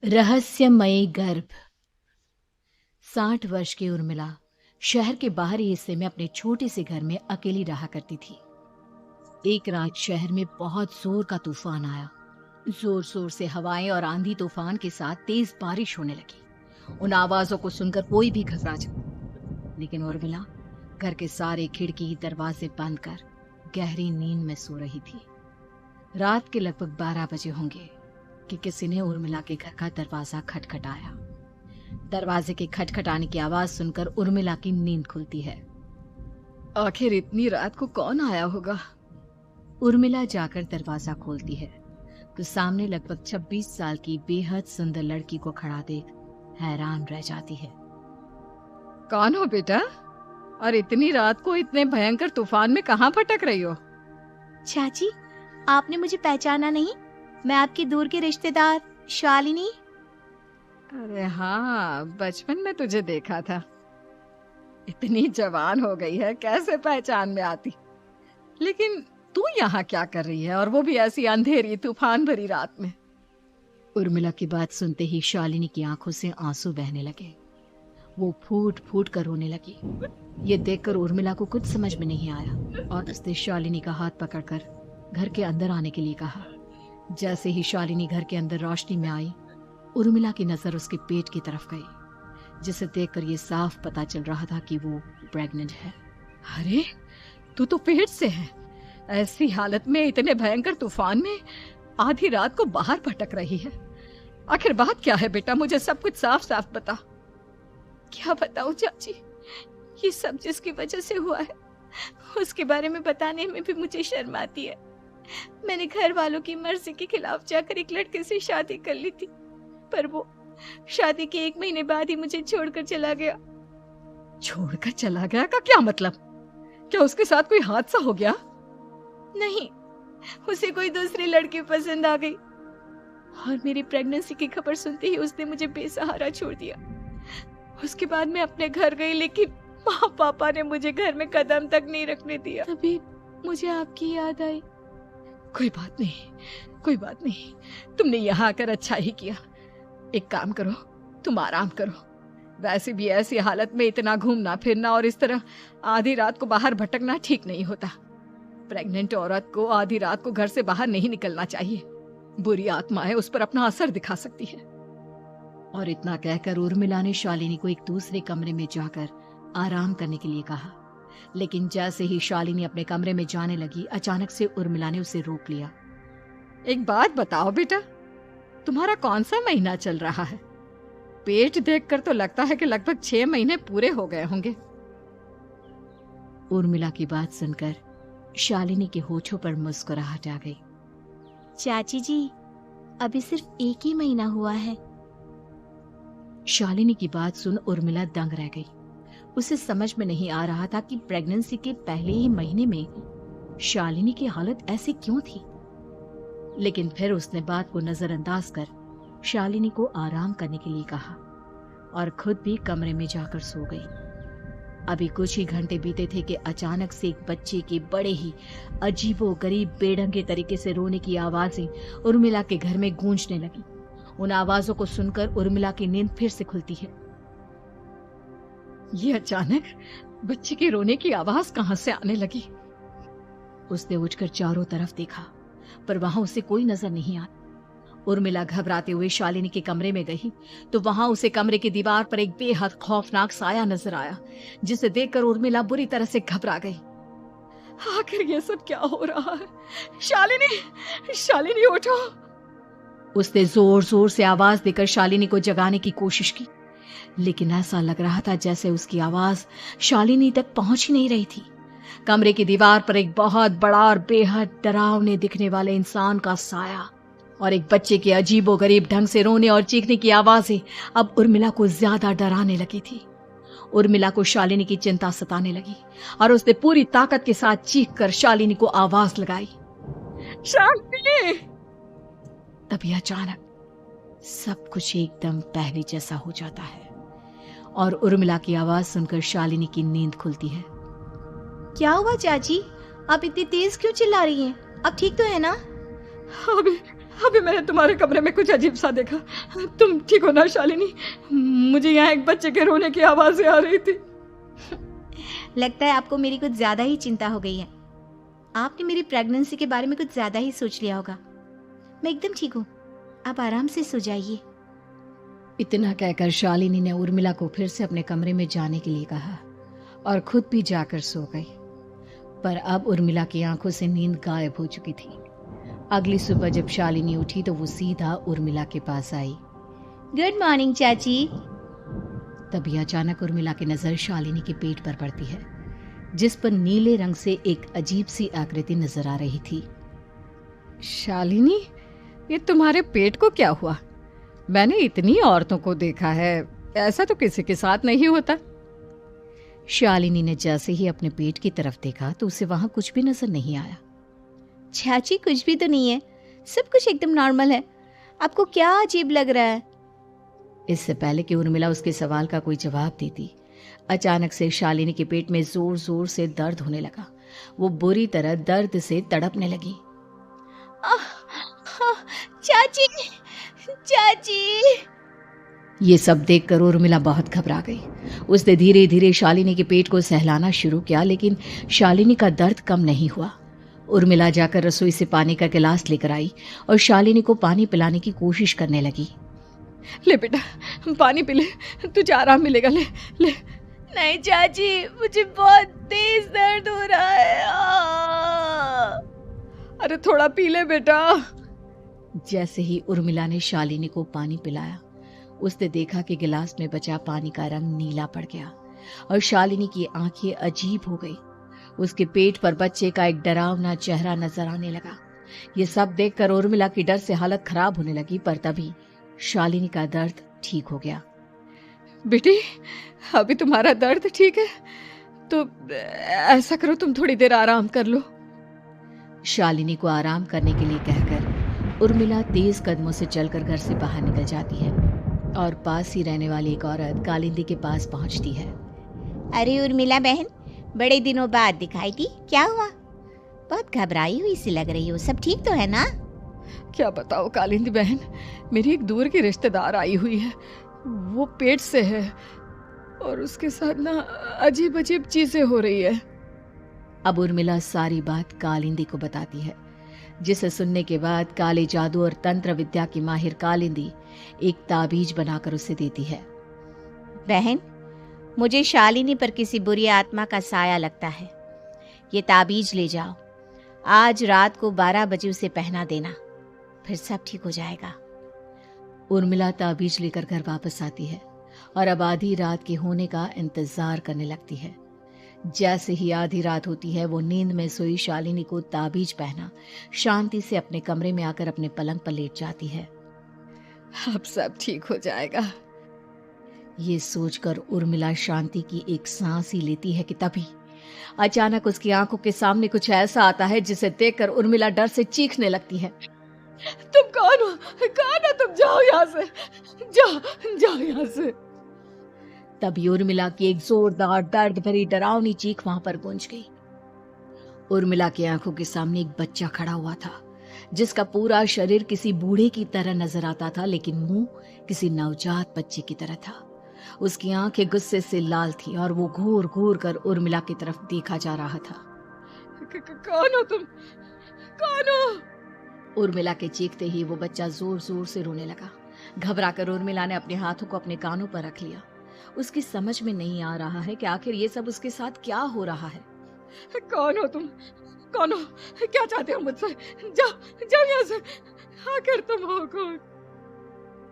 रहस्यमयी गर्भ। 60 वर्ष की उर्मिला शहर के बाहरी हिस्से में अपने छोटे से घर में अकेली रहा करती थी। एक रात शहर में बहुत जोर का तूफान आया। जोर जोर से हवाएं और आंधी तूफान के साथ तेज बारिश होने लगी। उन आवाजों को सुनकर कोई भी घबरा जाता, लेकिन उर्मिला घर के सारे खिड़की दरवाजे बंद कर गहरी नींद में सो रही थी। रात के लगभग 12 बजे होंगे कि किसी ने उर्मिला के घर का दरवाजा खटखटाया। दरवाजे के खटखटाने की आवाज सुनकर उर्मिला की नींद खुलती है। आखिर इतनी रात को कौन आया होगा? उर्मिला जाकर दरवाजा खोलती है तो सामने लगभग 26 साल की बेहद सुंदर लड़की को खड़ा देख हैरान रह जाती है। कौन हो बेटा? और इतनी रात को इतने भयंकर तूफान में कहां भटक रही हो? चाची, आपने मुझे पहचाना नहीं? मैं आपकी दूर की रिश्तेदार शालिनी। अरे हाँ, बचपन में तुझे देखा था। इतनी जवान हो गई है, कैसे पहचान में आती। लेकिन तू यहाँ क्या कर रही है, और वो भी ऐसी अंधेरी तूफान भरी रात में? उर्मिला की बात सुनते ही शालिनी की आंखों से आंसू बहने लगे। वो फूट फूट कर रोने लगी। ये देखकर उर्मिला को कुछ समझ में नहीं आया और उसने शालिनी का हाथ पकड़कर घर के अंदर आने के लिए कहा। जैसे ही शालिनी घर के अंदर रोशनी में आई, उर्मिला की नजर उसके पेट की तरफ गई, जिसे देखकर ये साफ पता चल रहा था कि वो प्रेग्नेंट है। अरे, तू तो पेट से है। ऐसी हालत में इतने भयंकर तूफान में आधी रात को बाहर भटक रही है। आखिर बात क्या है बेटा? मुझे सब कुछ साफ साफ बता। क्या बताऊं चाची, ये सब जिसकी वजह से हुआ है उसके बारे में बताने में भी मुझे शर्म आती है। मैंने घर वालों की मर्जी के खिलाफ जाकर एक लड़के से शादी कर ली थी, पर वो शादी के 1 महीने बाद ही मुझे छोड़कर चला गया। छोड़कर चला गया का क्या मतलब? क्या उसके साथ कोई हादसा हो गया? नहीं, उसे कोई दूसरी लड़की पसंद आ गई और मेरी प्रेगनेंसी की खबर सुनते ही उसने मुझे बेसहारा छोड़ दिया। उसके बाद मैं अपने घर गई, लेकिन माँ पापा ने मुझे घर में कदम तक नहीं रखने दिया। तभी मुझे आपकी याद आई। कोई बात नहीं, तुमने यहाँ आकर अच्छा ही किया। एक काम करो, तुम आराम करो। वैसे भी ऐसी हालत में इतना घूमना फिरना और इस तरह आधी रात को बाहर भटकना ठीक नहीं होता। प्रेग्नेंट औरत को आधी रात को घर से बाहर नहीं निकलना चाहिए। बुरी आत्माएं उस पर अपना असर दिखा सकती है। और इतना कहकर उर्मिला ने शालिनी को एक दूसरे कमरे में जाकर आराम करने के लिए कहा। लेकिन जैसे ही शालिनी अपने कमरे में जाने लगी, अचानक से उर्मिला ने उसे रोक लिया। एक बात बताओ बेटा, तुम्हारा कौन सा महीना चल रहा है? पेट देखकर तो लगता है कि लगभग 6 महीने पूरे हो गए होंगे। उर्मिला की बात सुनकर शालिनी के होठों पर मुस्कुराहट आ गई। चाची जी, अभी सिर्फ 1 ही महीना हुआ है। शालिनी की बात सुन उर्मिला दंग रह गई। उसे समझ में नहीं आ रहा था कि प्रेगनेंसी के पहले ही महीने में शालिनी की हालत ऐसी क्यों थी। लेकिन फिर उसने बात को नजरअंदाज कर शालिनी को आराम करने के लिए कहा और खुद भी कमरे में जाकर सो गई। अभी कुछ ही घंटे बीते थे कि अचानक से एक बच्चे के बड़े ही अजीबोगरीब बेढंगे तरीके से रोने की आवाजें उर्मिला के घर में गूंजने लगी। उन आवाजों को सुनकर उर्मिला की नींद फिर से खुलती है। ये अचानक बच्चे के रोने की आवाज कहां से आने लगी? उसने उठकर चारों तरफ देखा, पर वहां उसे कोई नजर नहीं आया। उर्मिला घबराते हुए शालिनी के कमरे में गई तो वहां उसे कमरे की दीवार पर एक बेहद खौफनाक साया नजर आया, जिसे देखकर उर्मिला बुरी तरह से घबरा गई। आखिर ये सब क्या हो रहा है? शालिनी उठो! उसने जोर जोर से आवाज देकर शालिनी को जगाने की कोशिश की, लेकिन ऐसा लग रहा था जैसे उसकी आवाज शालिनी तक पहुंच ही नहीं रही थी। कमरे की दीवार पर एक बहुत बड़ा और बेहद डरावने दिखने वाले इंसान का साया और एक बच्चे के अजीबोगरीब ढंग से रोने और चीखने की आवाजें अब उर्मिला को ज्यादा डराने लगी थी। उर्मिला को शालिनी की चिंता सताने लगी और उसने पूरी ताकत के साथ चीखकर शालिनी को आवाज लगाई, शालिनी! तभी अचानक सब कुछ एकदम पहले जैसा हो जाता है और उर्मिला की आवाज सुनकर शालिनी की नींद खुलती है। क्या हुआ चाची? आप इतनी तेज क्यों चिल्ला रही हैं? अब ठीक तो है ना? अभी मैंने तुम्हारे कमरे में कुछ अजीब सा देखा। तुम ठीक हो ना शालिनी? मुझे यहाँ एक बच्चे के रोने की आवाजें आ रही थी। लगता है आपको मेरी कुछ ज्यादा ही चिंता हो गई है। आपने मेरी प्रेगनेंसी के बारे में कुछ ज्यादा ही सोच लिया होगा। मैं एकदम ठीक हूँ, आप आराम से सो जाइए। इतना कहकर शालिनी ने उर्मिला को फिर से अपने कमरे में जाने के लिए कहा और खुद भी जाकर सो गई। पर अब उर्मिला की आंखों से नींद गायब हो चुकी थी। अगली सुबह जब शालिनी उठी तो वो सीधा उर्मिला के पास आई। गुड मॉर्निंग चाची। तभी अचानक उर्मिला की नजर शालिनी के पेट पर पड़ती है, जिस पर नीले रंग से एक अजीब सी आकृति नजर आ रही थी। शालिनी, ये तुम्हारे पेट को क्या हुआ? मैंने इतनी औरतों को देखा है, ऐसा तो किसी के साथ नहीं होता। शालिनी ने जैसे ही अपने पेट की तरफ देखा तो उसे वहां कुछ भी नजर नहीं आया। चाची कुछ भी तो नहीं है, सब कुछ एकदम नॉर्मल है। आपको क्या अजीब लग रहा है? इससे पहले कि उर्मिला उसके सवाल का कोई जवाब देती, अचानक से शालिनी के पेट में जोर जोर से दर्द होने लगा। वो बुरी तरह दर्द से तड़पने लगी। चाची, चाची। ये सब देखकर उर्मिला बहुत घबरा गई। उसने धीरे धीरे शालिनी के पेट को सहलाना शुरू किया, लेकिन शालिनी का दर्द कम नहीं हुआ। उर्मिला जाकर रसोई से पानी का गिलास लेकर आई और शालिनी को पानी पिलाने की कोशिश करने लगी। ले बेटा, पानी पी ले, तुझे आराम मिलेगा। ले ले। नहीं चाची, मुझे बहुत तेज दर्द हो रहा है। अरे थोड़ा पी ले बेटा। जैसे ही उर्मिला ने शालिनी को पानी पिलाया, उसने देखा कि गिलास में बचा पानी का रंग नीला पड़ गया और शालिनी की आंखें अजीब हो गई। उसके पेट पर बच्चे का एक डरावना चेहरा नजर आने लगा। ये सब देखकर उर्मिला की डर से हालत खराब होने लगी, पर तभी शालिनी का दर्द ठीक हो गया। बेटी, अभी तुम्हारा दर्द ठीक है तो ऐसा करो, तुम थोड़ी देर आराम कर लो। शालिनी को आराम करने के लिए कहकर उर्मिला तेज कदमों से चलकर घर से बाहर निकल जाती है और पास ही रहने वाली एक औरत कालिंदी के पास पहुंचती है। अरे उर्मिला बहन, बड़े दिनों बाद दिखाई दी, क्या हुआ? बहुत घबराई हुई सी लग रही हो, सब ठीक तो है ना? क्या बताओ कालिंदी बहन, मेरी एक दूर की रिश्तेदार आई हुई है। वो पेट से है और उसके साथ ना अजीब अजीब चीजें हो रही है। अब उर्मिला सारी बात कालिंदी को बताती है, जिसे सुनने के बाद काले जादू और तंत्र विद्या की माहिर कालिंदी एक ताबीज बनाकर उसे देती है। बहन, मुझे शालिनी पर किसी बुरी आत्मा का साया लगता है। ये ताबीज ले जाओ, आज रात को 12 बजे उसे पहना देना, फिर सब ठीक हो जाएगा। उर्मिला ताबीज लेकर घर वापस आती है और अब आधी रात के होने का इंतजार करने लगती है। जैसे ही आधी रात होती है, वो नींद में सोई शालिनी को ताबीज पहना शांति से अपने कमरे में आकर अपने पलंग पर लेट जाती है। अब सब ठीक हो जाएगा। ये सोचकर उर्मिला शांति की एक सांस ही लेती है कि तभी अचानक उसकी आंखों के सामने कुछ ऐसा आता है जिसे देखकर उर्मिला डर से चीखने लगती है। तुम कौन हो? कौन हो तुम? जाओ यहाँ से, जाओ जाओ यहाँ से। तभी उर्मिला की एक जोरदार दर्द भरी डरावनी चीख वहां पर गूंज गई। उर्मिला की आंखों के सामने एक बच्चा खड़ा हुआ था, जिसका पूरा शरीर किसी बूढ़े की तरह नजर आता था, लेकिन मुंह किसी नवजात बच्चे की तरह था। उसकी आंखें गुस्से से लाल थी और वो घूर घूर कर उर्मिला की तरफ देखा जा रहा था। कौन हो तुम? कौन हो? उर्मिला के चीखते ही वो बच्चा जोर जोर से रोने लगा। घबराकर उर्मिला ने अपने हाथों को अपने कानों पर रख लिया। उसकी समझ में नहीं आ रहा है कि आखिर ये सब उसके साथ क्या हो रहा है। कौन हो तुम? कौन हो? क्या चाहते हो मुझसे? जाओ जाओ यहाँ से, आखिर तुम हो कौन?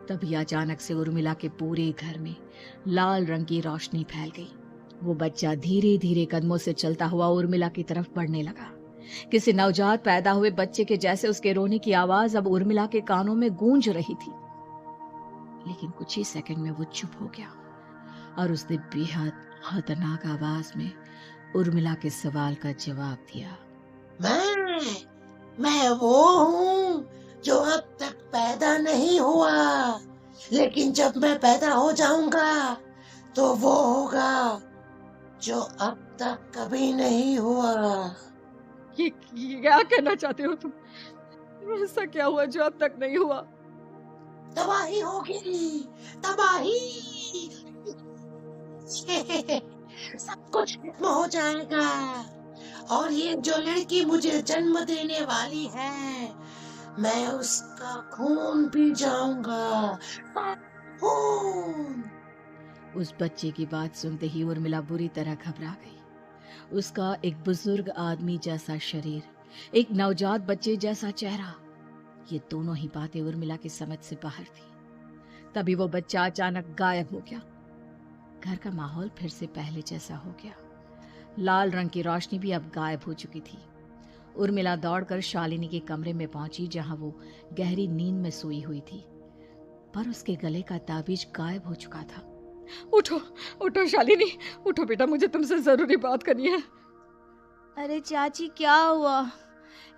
तभी अचानक से उर्मिला के पूरे घर में लाल रंग की रोशनी फैल गई। वो बच्चा धीरे धीरे कदमों से चलता हुआ उर्मिला की तरफ बढ़ने लगा। किसी नवजात पैदा हुए बच्चे के जैसे उसके रोने की आवाज अब उर्मिला के कानों में गूंज रही थी। लेकिन कुछ ही सेकंड में वो चुप हो गया और उसने बेहद खतरनाक आवाज में उर्मिला के सवाल का जवाब दिया। मैं वो हूँ जो अब तक पैदा नहीं हुआ, लेकिन जब मैं पैदा हो जाऊंगा तो वो होगा जो अब तक कभी नहीं हुआ। ये क्या कहना चाहते हो तुम? ऐसा क्या हुआ जो अब तक नहीं हुआ? तबाही होगी, तबाही। सब कुछ खत्म हो जाएगा और ये जो लड़की मुझे जन्म देने वाली है, मैं उसका खून पी जाऊंगा, खून। उस बच्चे की बात सुनते ही उर्मिला बुरी तरह घबरा गई। उसका एक बुजुर्ग आदमी जैसा शरीर, एक नवजात बच्चे जैसा चेहरा, ये दोनों ही बातें उर्मिला की समझ से बाहर थी। तभी वो बच्चा अचानक गायब हो गया। घर का माहौल फिर से पहले जैसा हो गया। लाल रंग की रोशनी भी अब गायब हो चुकी थी। उर्मिला दौड़कर शालिनी के कमरे में पहुंची, जहां वो गहरी नींद में सोई हुई थी, पर उसके गले का ताबीज गायब हो चुका था। उठो उठो शालिनी, उठो बेटा, मुझे तुमसे जरूरी बात करनी है। अरे चाची, क्या हुआ?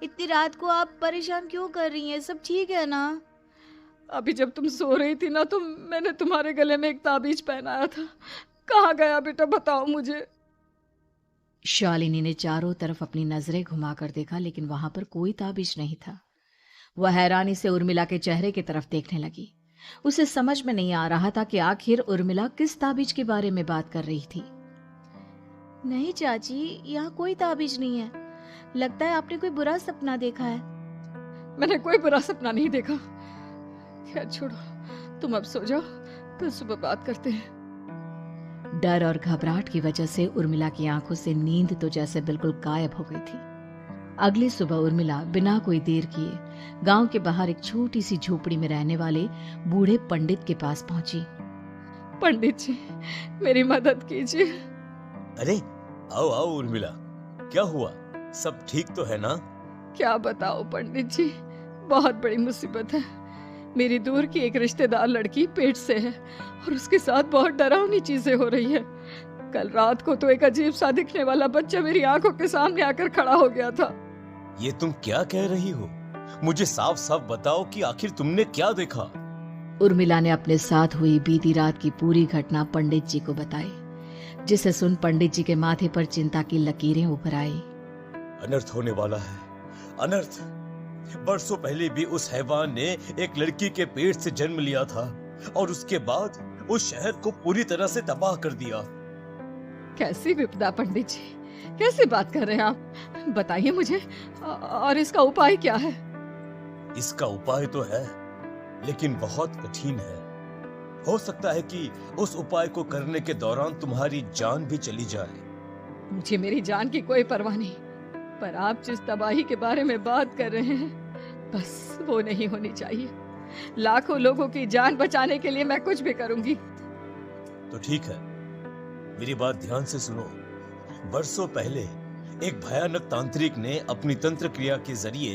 इतनी रात को आप परेशान क्यों कर रही हैं? सब ठीक है ना? अभी जब तुम सो रही थी ना, तो मैंने तुम्हारे गले में एक ताबीज पहनाया था। कहाँ गया बेटा, बताओ मुझे। शालिनी ने चारों तरफ अपनी नजरें घुमाकर देखा, लेकिन वहां पर कोई ताबीज नहीं था। वह हैरानी से उर्मिला के चेहरे की तरफ देखने लगी। उसे समझ में नहीं आ रहा था कि आखिर उर्मिला किस ताबीज के बारे में बात कर रही थी। नहीं चाची, यहाँ कोई ताबीज नहीं है। लगता है आपने कोई बुरा सपना देखा है। मैंने कोई बुरा सपना नहीं देखा। खैर छोड़ो, तुम अब सो जाओ, कल सुबह बात करते हैं। डर और घबराहट की वजह से उर्मिला की आंखों से नींद तो जैसे बिल्कुल गायब हो गई थी। अगली सुबह उर्मिला बिना कोई देर किए गांव के बाहर एक छोटी सी झोपड़ी में रहने वाले बूढ़े पंडित के पास पहुंची। पंडित जी, मेरी मदद कीजिए। अरे आओ आओ उर्मिला, क्या हुआ? सब ठीक तो है ना? क्या बताओ पंडित जी, बहुत बड़ी मुसीबत है। मेरी दूर की एक रिश्तेदार लड़की पेट से है और उसके साथ बहुत डरावनी चीजें हो रही है। कल रात को तो एक अजीब सा दिखने वाला बच्चा मेरी आंखों के सामने आकर खड़ा हो गया था। ये तुम क्या कह रही हो? मुझे साफ साफ बताओ कि आखिर तुमने क्या देखा? उर्मिला ने अपने साथ हुई बीती रात की पूरी घटना पंडित जी को बताई, जिसे सुन पंडित जी के माथे पर चिंता की लकीरें उभर आई। अनर्थ होने वाला है, अनर्थ। बरसों पहले भी उस हैवान ने एक लड़की के पेट से जन्म लिया था और उसके बाद उस शहर को पूरी तरह से तबाह कर दिया। कैसी विपदा पंडित जी, कैसी बात कर रहे हैं आप? बताइए मुझे, और इसका उपाय क्या है? इसका उपाय तो है, लेकिन बहुत कठिन है। हो सकता है कि उस उपाय को करने के दौरान तुम्हारी जान भी चली जाए। मुझे मेरी जान की कोई परवाह नहीं, पर आप जिस तबाही के बारे में बात कर रहे हैं, बस वो नहीं होनी चाहिए। लाखों लोगों की जान बचाने के लिए मैं कुछ भी करूंगी। तो ठीक है, मेरी बात ध्यान से सुनो। बरसों पहले एक भयानक तांत्रिक ने अपनी तंत्र क्रिया के जरिए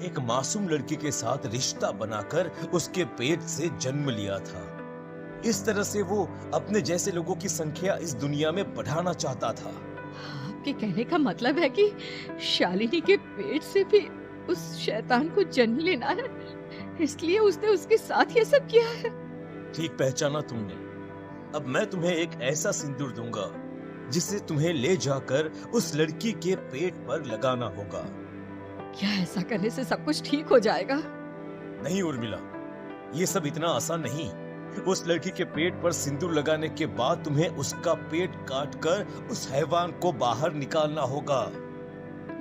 एक मासूम लड़की के साथ रिश्ता बनाकर उसके पेट से जन्म लिया था। इस तरह से वो अपने जैसे लोगों की संख्या इस दुनिया में बढ़ाना चाहता था। आपके कहने का मतलब है कि शालिनी के पेट से भी उस शैतान को जन्म लेना है, इसलिए उसने उसके साथ ये सब किया है। ठीक पहचाना तुमने। अब मैं तुम्हें एक ऐसा सिंदूर दूंगा जिसे तुम्हें ले जाकर उस लड़की के पेट पर लगाना होगा। क्या ऐसा करने से सब कुछ ठीक हो जाएगा? नहीं उर्मिला, ये सब इतना आसान नहीं। उस लड़की के पेट पर सिंदूर लगाने के बाद तुम्हें उसका पेट काटकर उस हैवान को बाहर निकालना होगा।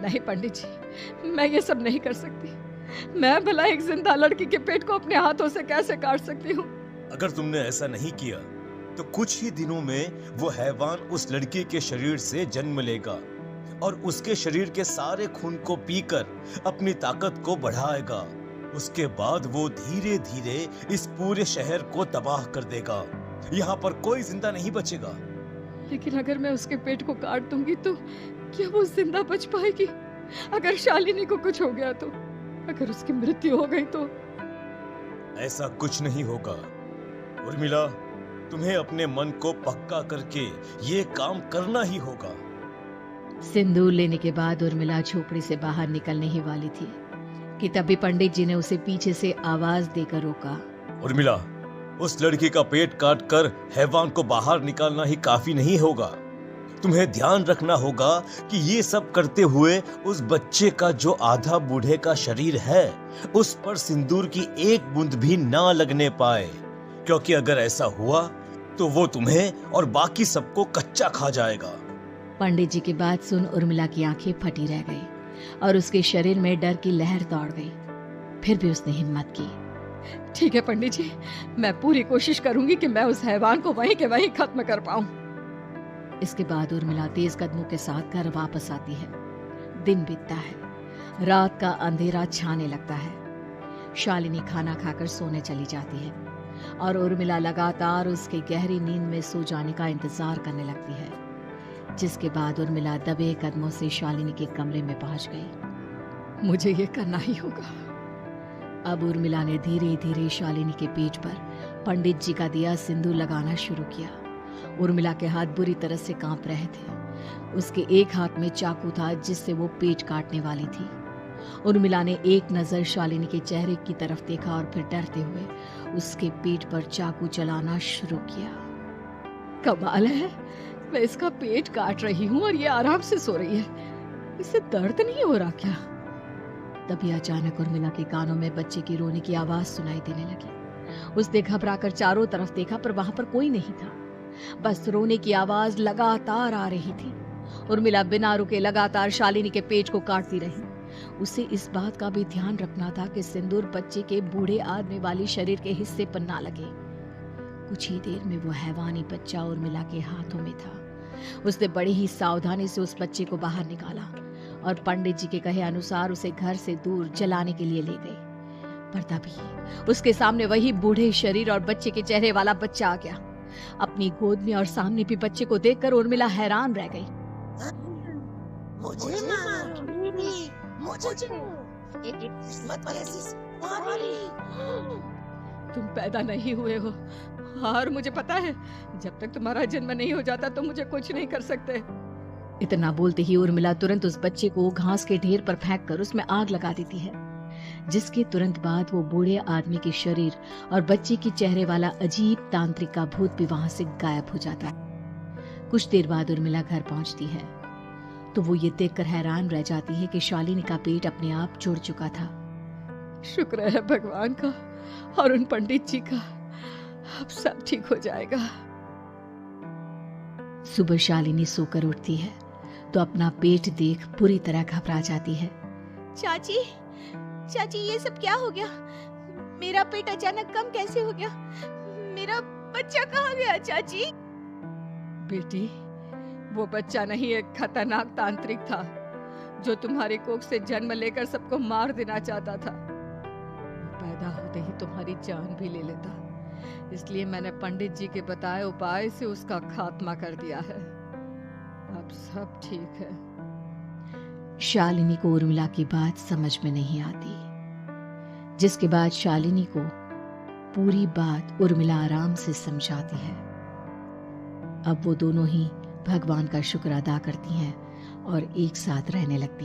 नहीं पंडित जी, मैं ये सब नहीं कर सकती। मैं भला एक जिंदा लड़की के पेट को अपने हाथों से कैसे काट सकती हूँ? अगर तुमने ऐसा नहीं किया तो कुछ ही दिनों में वो हैवान उस लड़की के शरीर से जन्म लेगा और उसके शरीर के सारे खून को पीकर अपनी ताकत को बढ़ाएगा। उसके बाद वो धीरे धीरे इस पूरे शहर को तबाह कर देगा। यहाँ पर कोई जिंदा नहीं बचेगा। लेकिन अगर मैं उसके पेट को काट दूंगी तो क्या वो जिंदा बच पाएगी? अगर शालिनी को कुछ हो गया तो, अगर उसकी मृत्यु हो गई तो? ऐसा कुछ नहीं होगा उर्मिला, तुम्हें अपने मन को पक्का करके ये काम करना ही होगा। सिंदूर लेने के बाद उर्मिला झोपड़ी से बाहर निकलने ही वाली थी कि तभी पंडित जी ने उसे पीछे से आवाज देकर रोका। उर्मिला, उस लड़की का पेट काटकर हैवान को बाहर निकालना ही काफी नहीं होगा। तुम्हें ध्यान रखना होगा कि ये सब करते हुए उस बच्चे का जो आधा बूढ़े का शरीर है उस पर सिंदूर की एक बूंद भी ना लगने पाए, क्योंकि अगर ऐसा हुआ तो वो तुम्हें और बाकी सबको कच्चा खा जाएगा। पंडित जी की बात सुन उर्मिला की आंखें फटी रह गई और उसके शरीर में डर की लहर दौड़ गई। फिर भी उसने हिम्मत की। ठीक है पंडित जी, मैं पूरी कोशिश करूंगी कि मैं उस हैवान को वहीं के वहीं खत्म कर पाऊं। इसके बाद उर्मिला तेज कदमों के साथ घर वापस आती है। दिन बीतता है, रात का अंधेरा छाने लगता है। शालिनी खाना खाकर सोने चली जाती है और उर्मिला लगातार उसके गहरी नींद में सो जाने का इंतजार करने लगती है, जिसके बाद उर्मिला दबे कदमों से शालिनी के कमरे में पहुंच गई। मुझे ये करना ही होगा। अब उर्मिला ने धीरे धीरे शालिनी के पेट पर पंडित जी का दिया सिंदूर लगाना शुरू किया। उर्मिला के हाथ बुरी तरह से कांप रहे थे। उसके एक हाथ में चाकू था जिससे वो पेट काटने वाली थी। उर्मिला ने एक नजर शालिनी के चेहरे की तरफ देखा और फिर डरते हुए उसके पेट पर चाकू चलाना शुरू किया। कमाल है, मैं इसका पेट काट रही हूँ और ये आराम से सो रही है। इसे दर्द नहीं हो रहा क्या? तभी अचानक उर्मिला के कानों में बच्चे की रोने की आवाज सुनाई देने लगी। उसने घबराकर चारों तरफ देखा पर वहां पर कोई नहीं था, बस रोने की आवाज लगातार आ रही थी। उर्मिला बिना रुके लगातार शालिनी के पेट को काटती रही। उसे इस बात का भी ध्यान रखना था कि सिंदूर बच्चे के बूढ़े आदमी वाली शरीर के हिस्से पर ना लगे। कुछ ही देर में वो हैवानी बच्चा उर्मिला के हाथों में था। उसने बड़ी ही सावधानी से उस बच्चे को बाहर निकाला और पंडित जी के कहे अनुसार उसे घर से दूर जलाने के लिए ले गए। पर तभी उसके सामने वही बूढ़े शरीर और बच्चे के चेहरे वाला बच्चा आ गया। अपनी गोद में और सामने भी बच्चे को देखकर उर्मिला हैरान रह गई। मुझे मारोगी, मुझे किस्मत कैसी मारोगी? तुम पैदा नहीं हुए हो और मुझे पता है जब तक तुम्हारा जन्म नहीं हो जाता तो मुझे कुछ नहीं कर सकते। इतना बोलते ही उर्मिला तुरंत उस बच्चे को घास के ढेर पर फेंककर उसमें आग लगा देती है, जिसके तुरंत बाद वो बूढ़े आदमी के शरीर और बच्चे के चेहरे वाला अजीब तांत्रिक का भूत भी वहां से गायब हो जाता है। कुछ देर बाद उर्मिला घर पहुंचती है तो वो ये देखकर हैरान रह जाती है कि शालिनी का पेट अपने आप जुड़ चुका था। शुक्र है भगवान का और उन पंडित जी का, अब सब ठीक हो जाएगा। सुबह शालिनी सोकर उठती है तो अपना पेट देख पूरी तरह घबरा जाती है। चाची, चाची ये सब क्या हो गया? मेरा पेट अचानक कम कैसे हो गया? मेरा बच्चा कहाँ गया चाची? बेटी, वो बच्चा नहीं, एक खतरनाक तांत्रिक था जो तुम्हारी कोख से जन्म लेकर सबको मार देना चाहता था। पैदा होते ही तुम्हारी जान भी ले लेता, इसलिए मैंने पंडित जी के बताए उपाय से उसका खात्मा कर दिया है। अब सब ठीक है। शालिनी को उर्मिला की बात समझ में नहीं आती, जिसके बाद शालिनी को पूरी बात उर्मिला आराम से समझाती है। अब वो दोनों ही भगवान का शुक्र अदा करती हैं और एक साथ रहने लगती हैं।